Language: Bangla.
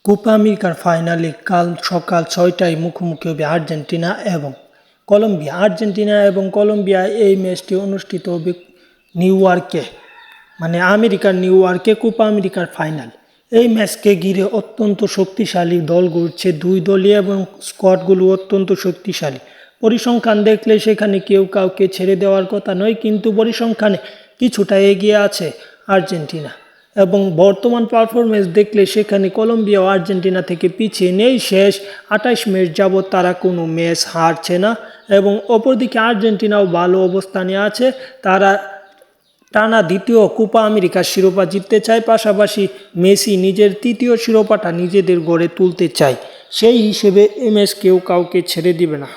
কোপা আমেরিকার ফাইনালে কাল সকাল ৬টায় মুখোমুখি হবে আর্জেন্টিনা এবং কলম্বিয়া। আর্জেন্টিনা এবং কলম্বিয়া এই ম্যাচটি অনুষ্ঠিত হবে নিউ ইয়র্কে, আমেরিকার নিউ ইয়র্কে কোপা আমেরিকার ফাইনাল। এই ম্যাচকে ঘিরে অত্যন্ত শক্তিশালী দল ঘুরছে, দুই দলই এবং স্কোয়াডগুলো অত্যন্ত শক্তিশালী। পরিসংখ্যান দেখলে সেখানে কেউ কাউকে ছেড়ে দেওয়ার কথা নয়, কিন্তু পরিসংখ্যানে কিছুটা এগিয়ে আছে আর্জেন্টিনা এবং বর্তমান পারফরমেন্স দেখলে সেখানে কলম্বিয়া ও আর্জেন্টিনা থেকে পিছিয়ে নেই। শেষ ২৮ ম্যাচ যাবৎ তারা কোনো ম্যাচ হারছে না এবং অপরদিকে আর্জেন্টিনাও ভালো অবস্থানে আছে। তারা টানা দ্বিতীয় কোপা আমেরিকার শিরোপা জিততে চায়, পাশাপাশি মেসি নিজের তৃতীয় শিরোপাটা নিজেদের গড়ে তুলতে চায়। সেই হিসেবে এই ম্যাচ কেউ কাউকে ছেড়ে দিবে না।